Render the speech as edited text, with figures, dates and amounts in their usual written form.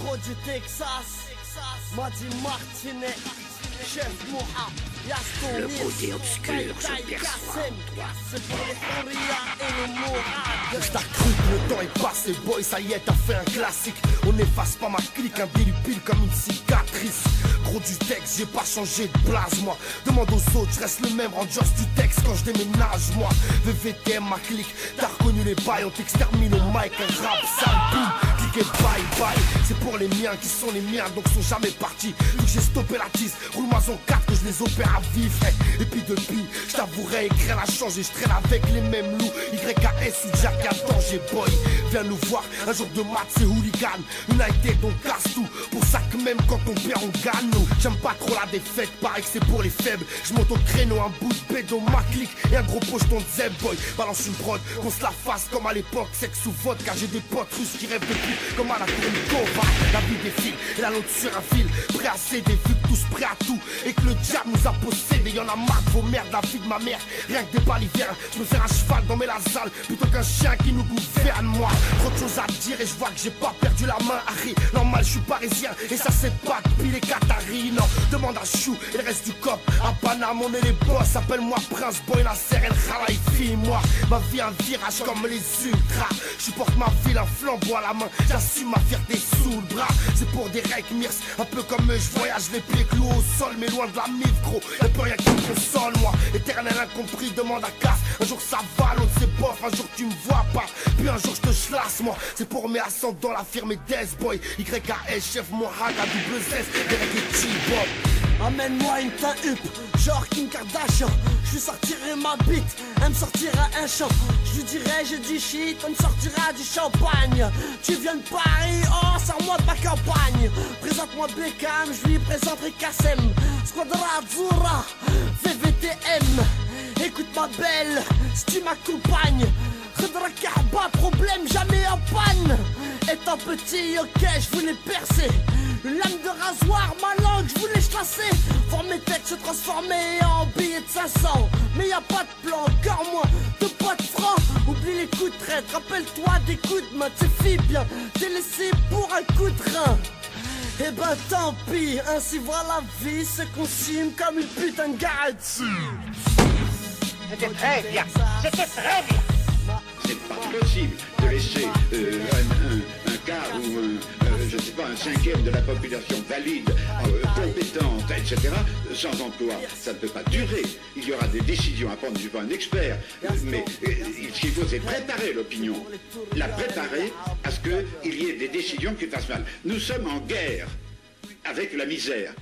Gros du Texas, Madi Martinet, Chef Moha, Yaston, le côté obscur se perçoit en toi. c'est pour les Foria et le Mourad. T'as cru que le temps est passé, boy, ça y est, t'as fait un classique. On n'efface pas ma clique, indélébile comme une cicatrice. Gros du texte, j'ai pas changé de place, moi. Demande aux autres, je reste le même Rangers du texte quand je déménage, moi. VVTM, ma clique, t'as reconnu les bails, on t'extermine au mic, un rap sale, boum. Cliquez bye bye, c'est pour les miens qui sont les miens, donc sont jamais partis. Donc j'ai stoppé la tisse, roule-moi en 4 que je les opère à vif. Et puis depuis, je t'avouerai, écrire a changé, je traîne avec les mêmes loups. YKS ou Jack à danger, boy. Viens nous voir, un jour de maths c'est hooligan. United on casse tout, pour ça que même quand on perd on gagne. Nous, j'aime pas trop la défaite, pareil que c'est pour les faibles. Je monte au créneau, un bout de bédo, ma clique et un gros pocheton de zeb, boy. Balance une prod, qu'on se la fasse comme à l'époque, sexe ou vodka. Car j'ai des potes russes qui rêvent de plus, comme à la Kournikova. La vie défile, et la nôtre sur un fil. Prêt à céder, vu que tous prêts à tout. Et que le diable nous a possédés, y'en a marre de vos merdes, la vie de ma mère. Rien que des balivernes, je me fais un cheval dans mes lasales plutôt qu'un chien qui nous gouverne, moi. Trop de choses à dire et je vois que j'ai pas perdu la main, Harry. Normal, je suis parisien et ça c'est pas depuis les Qataris. Non, demande à Chou et le reste du cop. À Paname, on est les boss. Appelle-moi Prince Boy, Nasser, El Khalifi. Moi, ma vie un virage comme les ultras. Je porte ma ville, un flambeau à la main. J'assume ma fierté sous le bras. C'est pour des règles mirs, un peu comme eux. Je voyage les pieds cloués au sol, mais loin de la mif, gros. Y'a plus rien qui me console, moi. Éternel incompris, demande à casse. Un jour ça va, l'autre c'est bof. Un jour tu me vois pas, puis un jour je te chlasse, moi. C'est pour mes ascendants dans la firme et Death Boy. YKS, chef Mohawk, à double S, derrière des T-Bob. Amène-moi une teint up, genre Kim Kardashian. Je lui sortirai ma bite, elle me sortira un chant. Je lui dirai j'ai du shit, elle me sortira du champagne. Tu viens de Paris, oh sors-moi de ma campagne. Présente-moi Beckham, je lui présenterai Kassem. Squadra Azzurra, VVTM. Écoute ma belle, si tu m'accompagnes. Khadra Kahba, problème jamais en panne. Étant petit, ok, je voulais percer. Une lame de rasoir, ma langue, je voulais chasser. Voir mes têtes se transformer en billets de 500. Mais y a pas de plan, encore moins de pas de francs. Oublie les coups de traite, rappelle-toi des coups de main. T'es fille bien, t'es laissé pour un coup de rein. Eh ben tant pis, ainsi voilà la vie se consume comme une putain de garantie. C'était très bien, c'était très bien. C'est pas possible de laisser un quart ou je sais pas, un cinquième de la population valide, compétente, etc., sans emploi. Ça ne peut pas durer. Il y aura des décisions à prendre devant un expert. Mais ce qu'il faut, c'est préparer l'opinion. La préparer à ce qu'il y ait des décisions qui fassent mal. Nous sommes en guerre avec la misère.